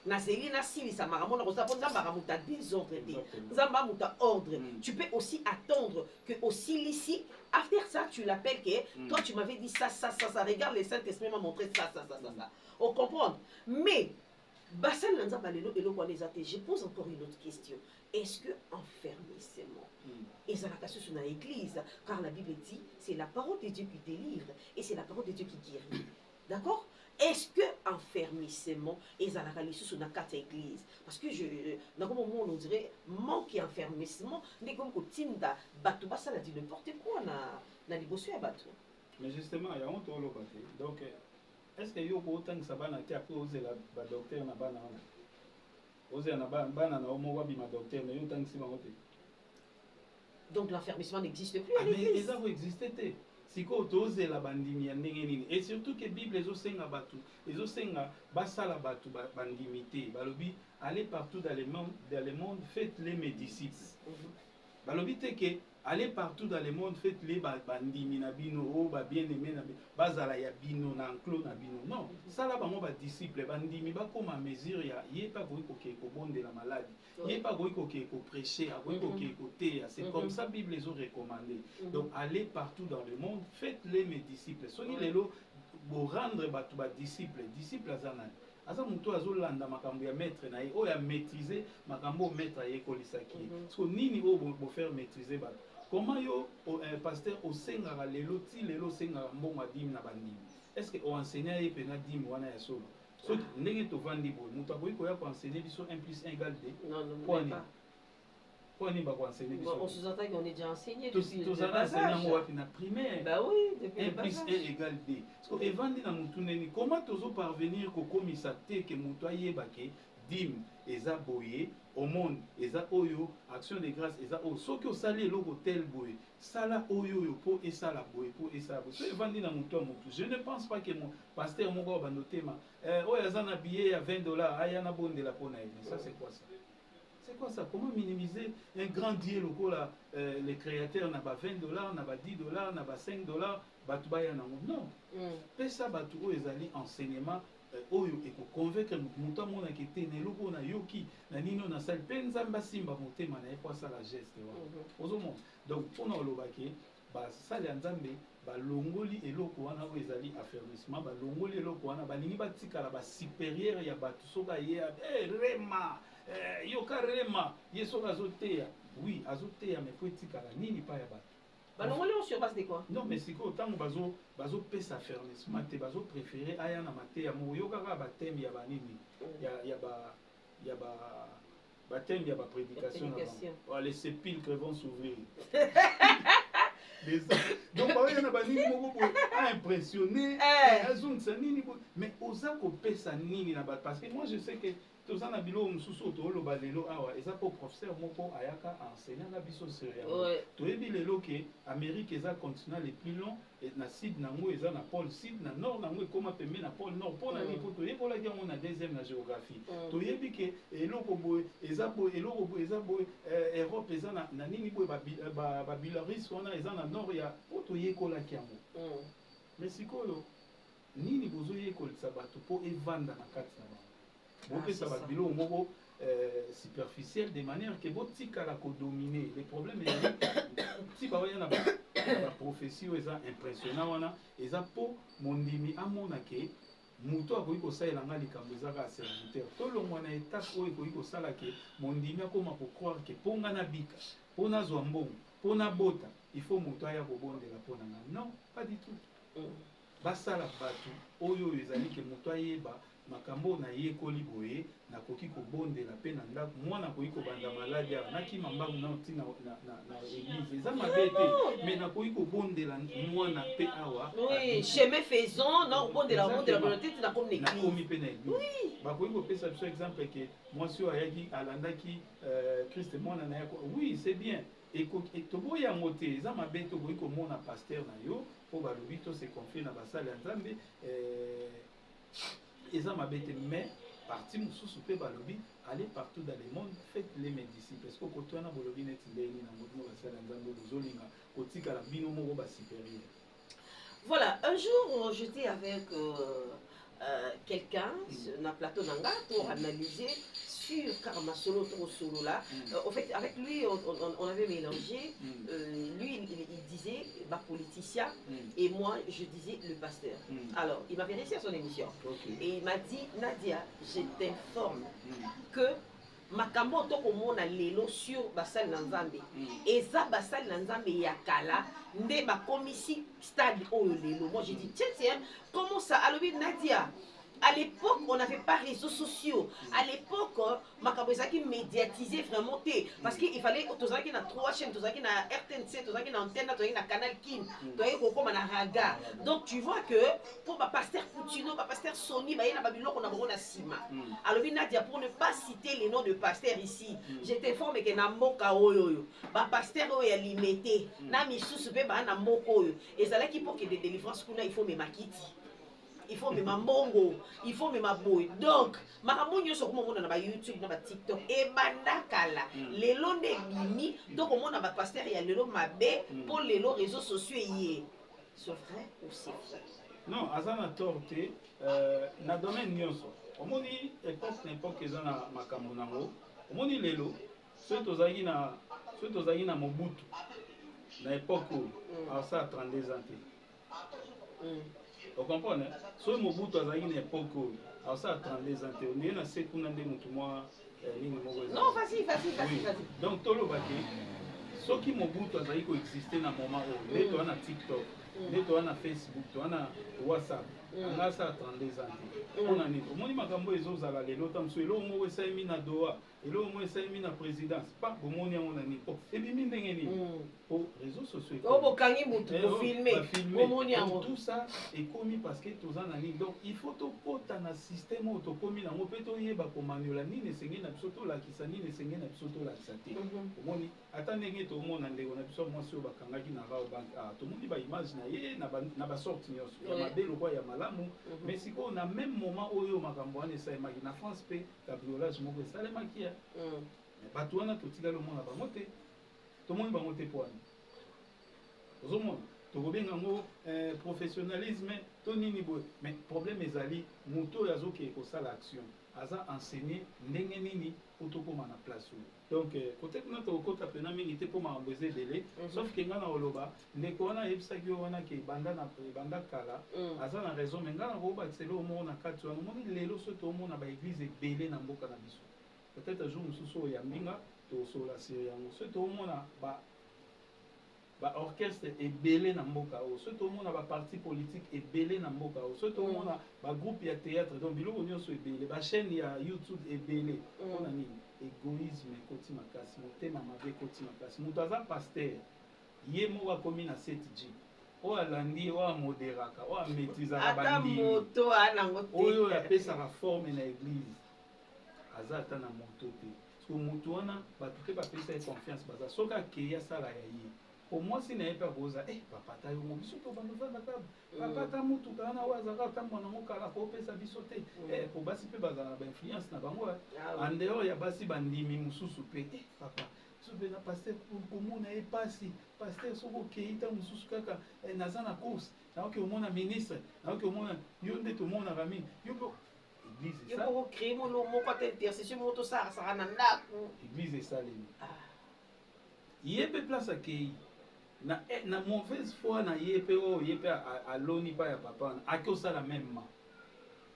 Nazeli na sili sa maramona ko sapon nzamba ramuta désordre nzamba muta ordre. Tu peux aussi attendre que aussi ici after ça tu l'appelles que toi tu m'avais dit ça regarde le Saint-Esprit m'a montré ça. On comprend? Mais Bassan nzamba lelo elo kwa les athées. Je pose encore une autre question. Est-ce que enfermissement et ça la sur l'église car la Bible dit c'est la parole de Dieu qui délivre et c'est la parole de Dieu qui guérit. D'accord? Est-ce que enfermissement et ça la sur la carte église parce que dans un moment on dirait manque et enfermissement mais comme tinda bateau ça la dit n'importe quoi na liboso ya bateau. Mais justement il y a honte au lobaté. Donc est-ce que yo autant que ça va na te après oser la docteur na bana oser na bana na omo wabi ma docteur mais yo tant que c'est ma côté. Donc l'enfermissement n'existe plus à l'église. Mais ça va exister. Si ko toze la bandimi ya ndenge nini et surtout que Bible ezosenga batu ezosenga basala batu bandimité balobi allez partout dans le monde faites-les mes disciples. Balobi te que allez partout dans le monde faites-les bandimi na bino o ba bien-aimé na bazala ya bino na enclos na bino non ça là bango ba disciple bandimi ba comme à mesure ya yepa ko bonde la maladie yepa ko prêcher ko té c'est comme ça Bible les ont recommandé. Donc allez partout dans le monde faites-les mes disciples soni lelo bo rendre batu ba disciple azana asa muto azolanda makambo ya maître na ye o ya maîtriser makambo maître ye kolisaki so nini o bo faire maîtriser batu. Comment yo pasteur au sengara lelo sengara mbongo adim na bandimi est-ce que o enseigner ye pena dim wana ya solo so ndenge to vandi boy muto boy ko ya ko enseigner biso 1 + 1 = 2 non quoi ni ba ko enseigner biso on sous-entend qu'on est déjà enseigné depuis le bas âge wapi na primaire bah oui depuis 1 + 1 = 2 parce que evandi na mutu neni comment tozo parvenir ko komisa te ke muto ayeba ke dim eza boye au monde eza oyo action de grâce eza o soki osali eloko tel boye sala oyo po esala boye po esala boye so evandi na mutu mutu. Je ne pense pas que mon pasteur moko bandotema oyo aza na billet ya $20 aya na bondela pona ye. Mais ça c'est quoi ça? C'est quoi ça? Comment minimiser un grand Dieu lokola les créateurs na ba $20 na ba $10 na ba $5 batu baya na non pesa batu oyo ezali enseignement oyo eko convaincre mutu amona ke te na eloko na yoki na nino na sali mpe nzambe asimba motema na ye po asala geste wana ozomona. Donc mpona oloba ke basali ya nzambe balongoli eloko wana oyo ezali affermissement balongoli eloko wana balingi batikala basupérieur ya bato soki ayeya rema yoka rema ye soki azoteya oui azoteya mais po etikala nini pa ya bato balongoli on sur base de quoi? Non mais sikoyo ntango bazopesa affermissement te bazopréféré aya na mateya moko yokaka bateme ya banini ya bateme ya baprédication na bango les sépulcres vont s'ouvrir. Donc baoya na banini moko boye aimpressionné azongisa nini boye mais oza kopesa nini na bato parce que moi je sais que toza na biloko mosusu tooloba lelo awa eza po professeur moko ayaka enseigner na biso sérieux toyebi lelo ke Amérique eza continent le plus long na sud nango eza na pôle sud na nord nango ekoma pembe na pôle nord mpona nini po toyebolaki yango na deuxième na géographie toyebi ke eloko boye eza boye eloko boye eza boye Europe eza na nini boye babilaris wana eza na nord ya po toyekolaki yango mais sikoyo nini bozoyekolisa bato po evanda na kati na bango bopesa babilo moko superficiel de manière que botikala kodominer les problèmes ti baoya na baprophétie oyo eza impressionnant wana eza mpo mondimi amona ke moto akoki kosalela nga likambo ezaka serviteur tolongwa na étape oyo ekoki kosala ke mondimi akoma kocroire ke mpo nga nabika mpo nazwa mbongo mpo nabota il faut moto aya kobondela mpo na nga non pas du tout basala bato oyo ezali ke moto ayeba makambo na ye koliboye na koki ko bonde la pe na ndako mwana koki ko banda maladi na ki mambangu na oti na église eza mabete mais na koki ko bonde la mwana pe awa oui chemin faisant na bonde la volonté na comme l'église na komi pe na église ba koki ko pesa biso exemple que mwasi ayaki alandaki Christ mwana na yako oui c'est bien et toboya mote eza mabete koki ko mona pasteur na yo po balobi to se confier na basali ya Nzambe eza mabete mais parti mosusu pe balobi aller partout dans le monde faites les médecins parce que koto na bolobi neti ndeni na moto mo basali ya Nzambe bozolinga kotika la bino moko ba supérieur. Voilà, un jour j'étais avec quelqu'un na plateau nanga pour analyser sur Karma Solo Toro Solo là. En fait, avec lui, on avait mélangé. Lui, il disait bah, politicien et moi, je disais le pasteur. Alors, il m'avait réussi à son émission. Et il m'a dit, Nadia, je t'informe que makambo to komona lelo sur basal Nzambe. Eza basal Nzambe yakala nde ba komisi stade oyo lelo. Moi, j'ai dit, tiens, comment ça? Alors, Nadia, à l'époque, on n'avait pas réseaux sociaux. À l'époque, Makabouezaki médiatisé vraiment. Parce qu'il fallait, tous les gens 3 chaînes, tous les gens RTNC, tous les gens Antenne, tous les gens Canal Kin, tous les gens Raga. Donc tu vois que pour ma pasteur Poutino, ma pasteur Sony, il y a Babylone, on a besoin de Sima. Alors, Nadia, pour ne pas citer les noms de pasteurs ici, j'étais informé que Namboka Oyo, ma pasteur est limité. Nami Soussube, Namboka Oyo. Et c'est là qu'il faut que des délivrances, il faut me maquiller. Il faut mes mambongo, il faut mes maboy. Donc, makambo nyonso ko mona na YouTube na TikTok et bandakala. Lelo ne bimi, donc on mona ba pasteur ya lelo mabe pour lelo réseaux sociaux yé. C'est vrai ou c'est faux? Non, azana torte na domaine nyonso. Omoni époque ezana makambo nango. Omoni lelo, so tozaki na Mobutu. Na époque à ça 32 ans. Vous comprenez? Soit Mobutu a une époque où ça a 32 ans, on est dans cette année de moi. Non, vas-y. Donc, tout le bâti, ce qui Mobutu a existé dans un moment où les gens ont TikTok, les gens ont Facebook, les gens ont WhatsApp, on a ça à 32 ans. On a dit, on dit makambo ezo ala lelo tamso elo mo esa emi na doa elo mo esa emi na présidence pas bomoni on a ni po et bimi ndenge ni pour réseaux sociaux oh bokangi mutu pour filmer bomoni tout ça est commis parce que tous en ani donc il faut to pota na système auto commis na mo peto yeba ko manuela ni ne sengi na biso to la kisani ne sengi na biso to la kisate bomoni ata ndenge to mona ndeko na biso mo so bakangaki na rao bank to moni ba image na ye na ba sorti nyos ya mabelo kwa ya malamu mais siko na même moment oyo makambo wana esalemaki na France pe cabriolage moko esalemaki ya bato wana totikali omona bango te tomoni bango te po wana ozomona tokobenga yango professionnalisme to nini boye mais problème ezali moto oyo azokee kosala action aza enseigné ndenge nini po tokóma na place oyo donc kote kuna tokokota pena mingi te mpo makambo eza ebele sauf ke ngai na koloba ndeko wana ayebisaki yo wana ke ebanda kala aza na raison me ngai na kobakisela oyo moko na kati wana omoni lelo so toomona baeglize ebele na mboka na biso peut-être jour mosusu oyo ya mbinga tosola siri yango so toomona orchestre ebele na mboka oyo so tomona parti politique ebele na mboka oyo so tomona groupe ya théâtre donc biloko nyonso ebele chaîne ya YouTube ebele mpona nini égoïsme ekoti makasi motema mabe ekoti makasi moto aza pasteur ye moko akomi na 7G oyo alandi oyo amoderaka oyo amaîtrisaka bandimi oyo apesaka forme na église aza ata na moto te so moto wana bato te bapesa ye confiance baza soki akei asala ya ye po mwasi na ye mpe akoza papa ta yongo biso to bandovanda kaba papa ta mutuka wana oyo azalaka otambola nango kala kopesa biso te po basi mpe bazala na bainfluence na bango andehors ya basi bandimi mosusu mpe papa so mpe na paster komona ye pasi paster soki okei ta mosusu kaka naza na course naoki omona ministre naoki omona yo nde tomonaka mingi yo mpe église esalemi ye mpe place akei na mauvaise foi na ye mpe oyo ye mpe aloni mpa ya papa wana aki osala meme ma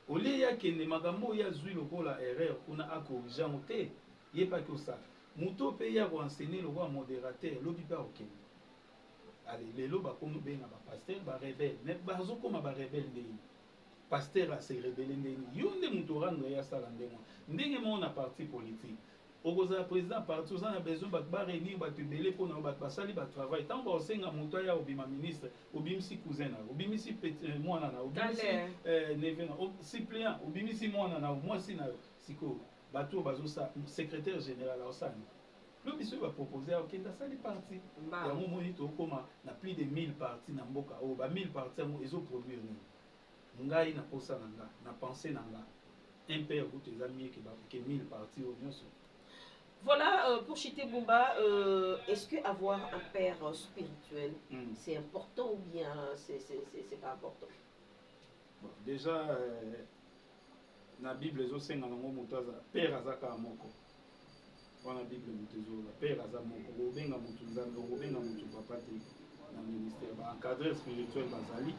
olie ye akende makambo oyo azwi lokola erreur kuna akorige yango te ye mpe aki osala moto mpe ye akoenseigne lokola modérateur lobi mpe akokende ale lelo bakomi benga bapaster barebele mais bazokoma barebele ndenge pasteur a se rebelle ndenge yo nde moto rendre ya sala ndenge mo na parti politique okoza président parti oza na besoin bato baréunir bato ebele mpona bato basali batravail ntango baosenga moto aya obima ministre obimisi cousin na obimisi mwana na obimisi neve na suppléant obimisi mwana na mwasi na yo sikoyo bato oyo bazosala secrétaire général aosani lo biso oyo bapropose akokende asali parti yango moni tokóma na plus de 1000 parti na mboka oyo ba 1000 parti yango ezoproduire nini ngai na posa na nga na pensée na nga un père kutu eza mie ke 1000 parti oyo nyonso. Voilà, pour Chité Bumba, est-ce que avoir un père spirituel, c'est important ou bien c'est pas important? Bon, déjà, na Bible, les autres père azaka moko. Dans la Bible, père azaka moko. Obenga mutu nzambe, obenga mutu papa te na ministère. Encadreur spirituel bazali.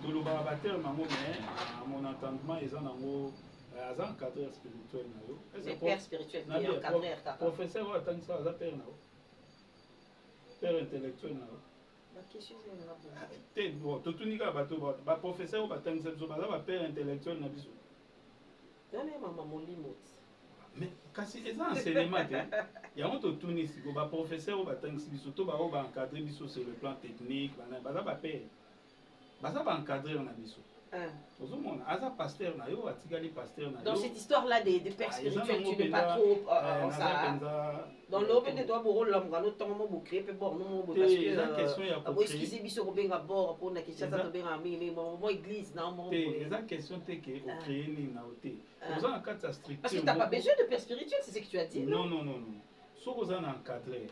Tout le barabateur nango mais à mon entendement ils en ont un encadreur spirituel na yo. C'est père spirituel, encadreur kaka. Professeur wa tangi ça za père na yo. Père intellectuel na yo. La question c'est là bon. Te bon to tunika bato ba professeur ba tangi ça ba za père intellectuel na biso. Donnez maman mon limite. Mais kasi eza enseignement te. Ya on to tunisi ko ba professeur ba tangi biso to ba encadrer biso sur le plan technique ba za ba père. Baza ba encadrer na biso. Ozomona aza pasteur na yo atikali pasteur na yo. Dans cette histoire là des pères spirituels tu n'es pas trop ça. Dans l'open de toi pour la ngano tango mo créer pe bord non mo parce que la question ya ko est-ce qu'ils biso ko benga bord pour na question ça to benga mais mo église na mo. C'est la question te que au créer ni na oté. Oza na kata structure. Parce que tu n'as pas besoin de père spirituel, c'est ce que tu as dit. Non. So oza na encadrer.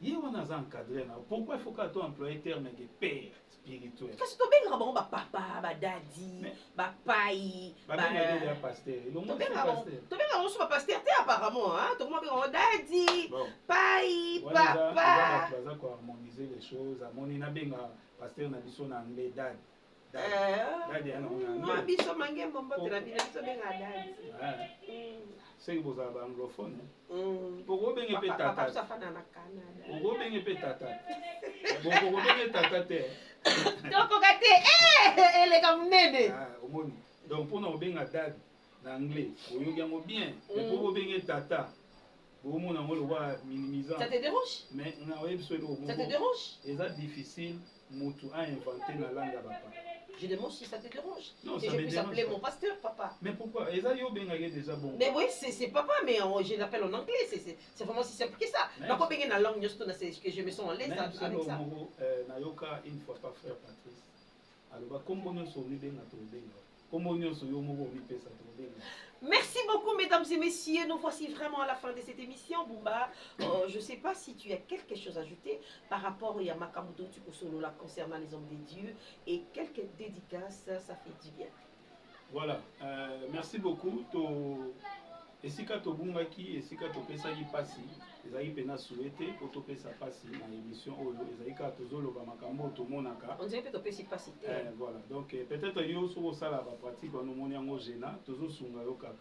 Ye on a encadré na. Pourquoi il faut que tu employer terme de père spirituel? Parce que tu benga bon ba papa, ba daddy, ba pai, ba benga pasteur. Tu benga on soit pasteur apparemment hein. Tu benga daddy, pai, papa. On va harmoniser les choses. Amoni na benga pasteur na biso na anglais dad. Dad ya na on a. Ma biso mangé mombo te na biso benga daddy. C'est que vous avez anglophone. Pourquoi bien que tata? Papa ça fait dans la Canada. Pourquoi bien que tata? Pourquoi bien que tata te? Donc on gâte elle est comme nene. Ah, au monde. Donc pour nous bien dad en anglais, vous y avez bien. Et pourquoi bien que tata? Au monde on va minimiser. Ça te dérange? Mais on a besoin de. Ça te dérange? C'est difficile mutu à inventer la langue à papa. Je demande si ça te dérange. Non, que ça je me puisse dérange appeler pas. mon pasteur papa. Mais pourquoi? Eza yo benga déjà bon. Mais oui, c'est papa, mais je l'appelle en anglais. C'est vraiment si simple que ça. Donc, on benga la langue, c'est que je me sens en l'aise avec ça. Nayoka une fois pas frère Patrice. Alors, comment on se dit benga to benga? Comment on se yo moko mi pesa to benga? Merci beaucoup, mesdames et messieurs. Nous voici vraiment à la fin de cette émission. Bumba, je ne sais pas si tu as quelque chose à ajouter par rapport à Makamoto Tukusolola concernant les hommes des dieux et quelques dédicaces, ça fait du bien. Voilà, merci beaucoup. Esika to bungaki, esika to pesaki pasi, ezali pena souhaité pour to pesa pasi dans l'émission oyo ezali ka tozolo ba makambo to monaka. On dirait que to pesi pasi. Voilà, donc peut-être yo so sala ba pratique on moni yango gena, tozo sunga yo kaka.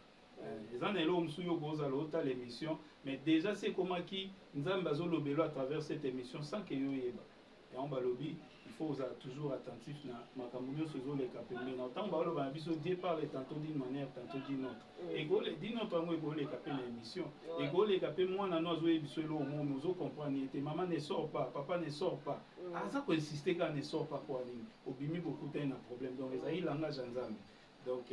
Ezana elo msu yo goza lota l'émission, mais déjà c'est comment qui nzambe azolobelo à travers cette émission sans que yo yeba. Et on va lobby, il faut toujours attentif na makambo nyonso ezoleka pembeni na ntango baloba na biso Dieu parle tantôt d'une manière tantôt d'une autre egole d'une autre yango egoleka pe na émission egoleka pe mwana no azoyebiso elo omomi ozocomprendre ete maman ne sort pas papa ne sort pas aza koinsiste kaka ne sort pas po alingi obimi bokutani na problème donc ezali langage ya nzambe donc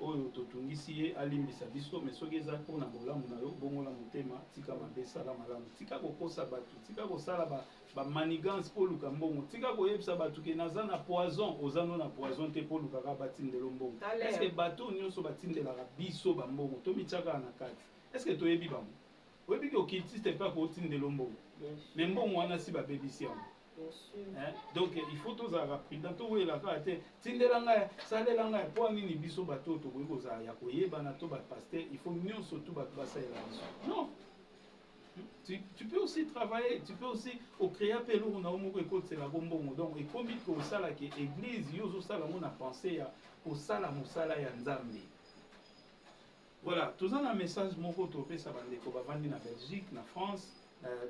oyo totungisi ye alimbisa biso mais soki eza mpona bolamu na yo bongola motema tika mabe sala malamu tika kokosa bato tika kosala bamanigance mpo luka mbongo tika koyebisa bato ke naza na poison oza no na poison te mpo lukaka batindelo mbongo estce bato nyonso batindelaka biso bambongo tomitiaka na kati estce toyebi bango oyebi ke okitiste mpe akotindelo mbongo me mbongo wana si babebisi yango. Donc il faut tous avoir pris dans tout la carte tindelanga salelanga pour nini biso bato to koza ya koyeba na to ba pasteur il faut mieux surtout ba passer la non tu peux aussi travailler tu peux aussi au créer pelo na omoko écoute la bombongo donc et comme il ko sala que église yozo sala mona penser ya ko sala musala ya nzambe. Voilà, tous un message moko to pesa bande ko bavandi na Belgique na France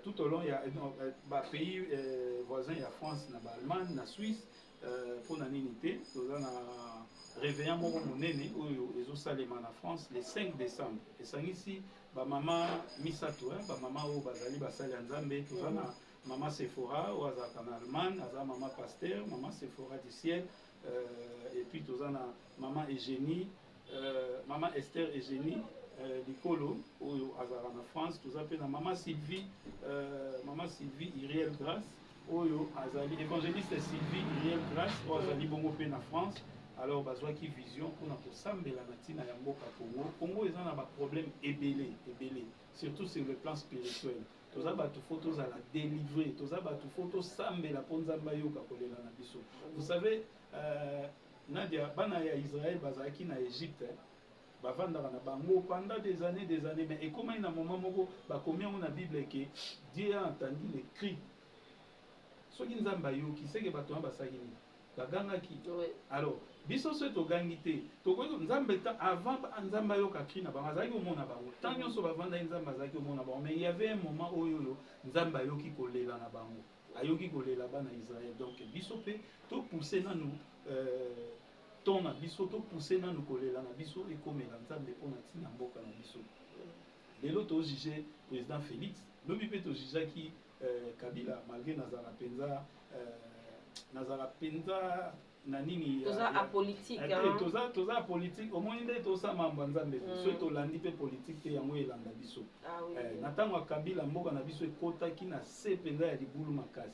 tout au long, il y a un pays voisin, il y a France, l'Allemagne, la Suisse, pour l'unité, nous avons réveillé mon monene, ils ont salé en France le 5 décembre. Et ça ici, maman Misato, maman ou Bazali Basali Nzambe, nous avons maman Sephora, ou en Allemagne, maman Pasteur, maman Sephora du ciel, et puis nous avons maman Eugénie, maman Esther Eugénie. Nicolo, ou Azara en France, tout ça, maman Sylvie Iriel Grasse, ou Azali, évangéliste Sylvie Iriel Grasse, ou Azali Bongo Pen en France. Alors, besoin qui vision pour nous sembler la natina Yamboka Congo. Congo, ils ont un problème ébélé, surtout sur le plan spirituel. Tout ça, il faut tous à la délivrer, tout ça, il faut tous sembler la Ponzamba Yoka Kolela Nabiso. Vous savez, Nadia, Bana ya Israël, Bazaki na Égypte, pendant des années, mais et comment il y a un moment où combien on a Bible que Dieu a entendu les cris. Ce qui nous a qui sait que bateau alors, biso se to gangité, to ko nzambe avant nzamba yo ka cri na ba mazaki o mona ba tanyo so ba vanda nzamba zaki o mona ba mais il y avait un moment où nzamba yo ki kolela na bango ayoki kolela ba na Israël donc biso pe to pousser na nous ton na biso to pousser na nous kolela na biso et comme la nzambe pona tina mboka na biso lelo to juger président Félix lobi pe to juger ki Kabila malgré Nazara Penza nanini toza apolitique toza apolitique au moins nde toza mambo nzambe so to landi pe politique te yango elanda biso na tango Kabila mboka na biso ekotaki na se penza ya libulu makasi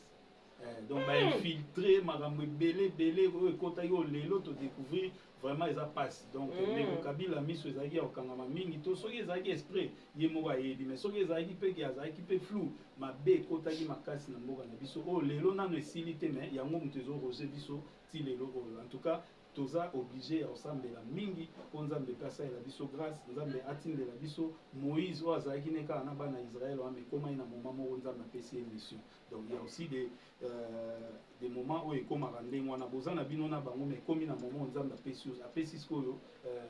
donc ba infiltrer makambo belé oyo ekotaki o lelo to découvrir vraiment ils a passé donc ndeko Kabila miso ezaki okangama mingi to soki ezaki esprit ye moko ayebi mais soki ezaki pe ki azaki pe flou mabe ekotaki makasi na mboka na biso o lelo nano esili te mais yango moto ezo roger biso ti lelo oyo en tout cas toza obligé ya osambela mingi po nzambe pesa ya biso grâce nzambe atindela biso Moïse o azalaki ne kaka na bana Israël wa mekomai na moment moko nzambe apesi émission donc il y a aussi des moments où ekomaka ndenge wana boza na bino na bango mekomi na moment nzambe apesi sikoyo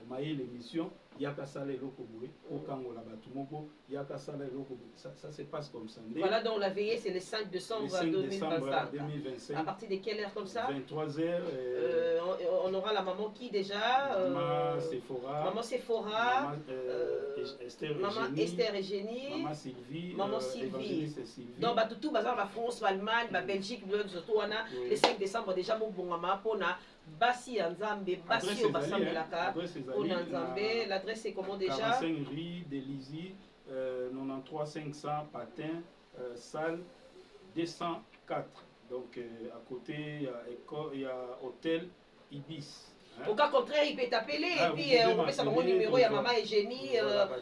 maye l'émission yaka sala eloko boye okangola bato moko yaka sala eloko boye ça se passe comme ça voilà donc la veillée c'est le 5 décembre 2025 à partir de quelle heure comme ça 23h on aura la maman qui déjà maman Sephora maman Esther Eugénie maman Sylvie donc tout bazar la France l'Allemagne la Belgique surtout le 5 décembre déjà mon bon maman pona Basi Nzambe, Basi Obasambelaka, Nzambe, l'adresse c'est comment déjà 45 rue d'Élizy, 93 500 Patin, salle 204. Donc à côté il y a hôtel Ibis. Au cas contraire, il peut t'appeler et puis on peut savoir mon numéro, il y a maman Eugénie,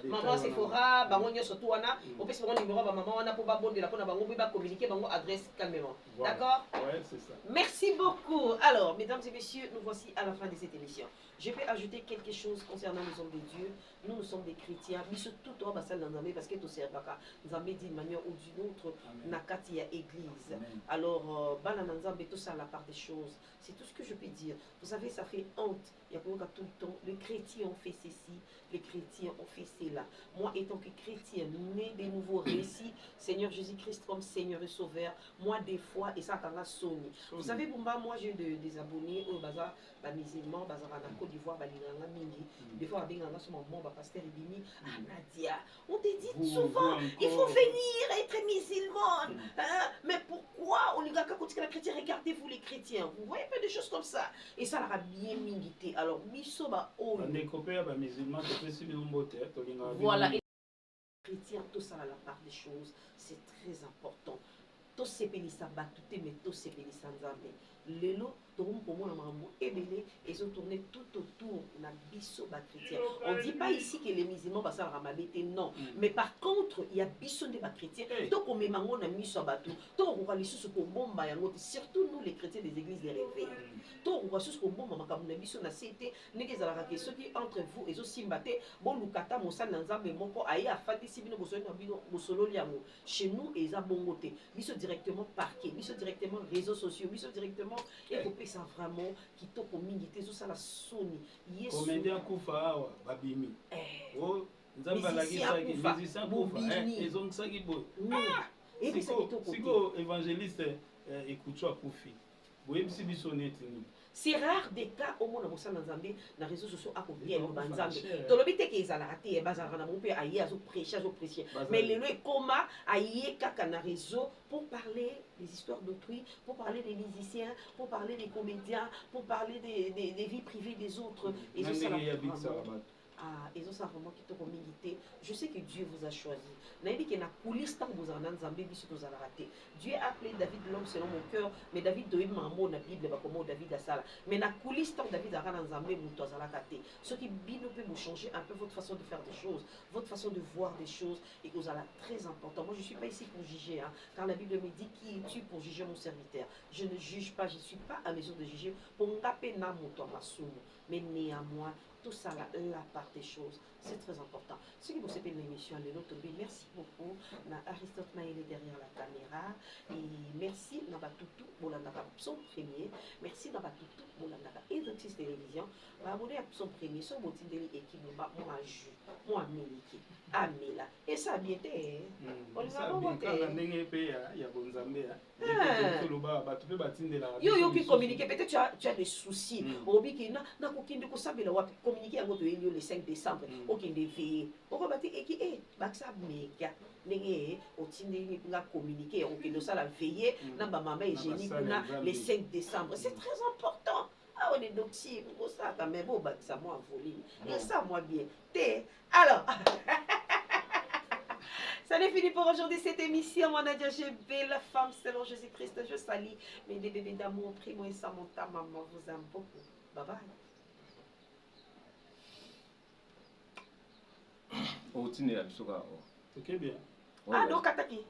maman Sephora, bango surtout wana, on peut savoir mon numéro, maman wana pour babon de la pona bango peut communiquer bango adresse calmement. D'accord? Ouais, c'est ça. Merci beaucoup. Alors, mesdames et messieurs, nous voici à la fin de cette émission. Je vais ajouter quelque chose concernant les hommes de Dieu. Nous sommes des chrétiens, mais surtout toi basal Nzambe parce que tu sais pas Nzambe dit d'une manière ou d'une autre nakati ya église. Alors bana Nzambe tout ça la part des choses. C'est tout ce que je peux dire. Vous savez ça fait honte. Il y a tout le temps les chrétiens ont fait ceci, les chrétiens ont fait cela. Moi étant que chrétien, né des nouveaux récits, Seigneur Jésus-Christ comme Seigneur et Sauveur, moi des fois et ça quand la sonne. Vous savez Bumba, moi j'ai des abonnés au bazar musulmans, bazar en Côte d'Ivoire, balinganga mingi. Des fois abenganga sur mon pasteur Ibini, Nadia, on te dit souvent, il faut venir être musulman. Mais pourquoi on est là quand la chrétien, regardez-vous les chrétiens, vous voyez pas des choses comme ça. Et ça l'a bien mingité. Alors, misoba oh. Voilà. Les chrétiens, tout ça la part des choses, c'est très important. Tout ces pays ça bat tout mais tout ces pays ça nzambe. Lelo pour moi et se tourner tout autour na biso ba chrétien. On dit pas ici que les musulmans va ça ramabete non, mais par contre il y a biso de ba chrétien. Donc on met mango na miso ba tout. Donc on va les sous pour bomba yango surtout nous les chrétiens des églises les réveils. Donc on va sous pour bomba makamu na biso na cité neke za la ceux qui entre vous et zo simbate bon lukata mosala na nzambe moko ayi afati sibino bosolo na bino bosolo liango. Chez nous eza bongote. Biso directement parquet, biso directement réseaux sociaux, biso directement et ça vraiment qui t'a communiqué tout ça la Sony comédien kufa babimi oh nzambe alakisaki musicien kufa ezongisaki boye siko évangéliste ekutu akufi boyebisi biso neti nini. C'est rare des cas au monde na nzambe na réseaux sociaux akobielo banzambe tolobi te ke ezalaka te bazalaka na mpe aye azo prêcher mais lelo ekoma aye kaka na réseau pour parler des histoires d'autrui, pour parler des musiciens, pour parler des comédiens, pour parler des vies privées des autres. Et ça vraiment qui te communauté. Je sais que Dieu vous a choisi. Dieu a appelé David l'homme selon mon cœur, mais David doit être dans la Bible, comment David a ça. Mais na coulistan David a ranzambe mutazalakate. Ce qui peut vous changer un peu votre façon de faire des choses, votre façon de voir des choses, et que vous allez très important. Moi je ne suis pas ici pour juger, hein, car la Bible me dit qui es-tu pour juger mon serviteur. Je ne juge pas, je ne suis pas à mesure de juger pour m'appeler na mutamasu, mais néanmoins tout ça là, la part des choses, c'est très important. Ce qui vous appelle l'émission, merci beaucoup. Aristote Maëlle derrière la caméra. Et merci Nabatutu, Bolandaka, son premier. Merci Nabatutu, Bolandaka, et d'Otis Télévision. Abonné à son premier, son motif de l'équipe, moi, Ju, moi, Méliki, Amela. Et ça a bien été. On les a remontés. Yo qui communique, peut-être tu as des soucis. Obi qui n'a aucun de communiquer à votre le 5 décembre. Aucun de veillé. On va battre et qui est Baxa méga. N'est au tine la communiquer. On qui ça la veiller. N'a pas maman et génie le 5 décembre. C'est très important. Ah, on est donc si vous ça quand même, bon, ça moi volé. Et ça moi bien. Alors. Ça n'est fini pour aujourd'hui cette émission. Mon Nadia GB, la femme selon Jésus-Christ. Je salue mes bébés d'amour. Primo et Samantha, maman vous aime beaucoup. Bye bye. Oh, tu n'es pas sûr. Ok, bien. Ah, non, Kataki.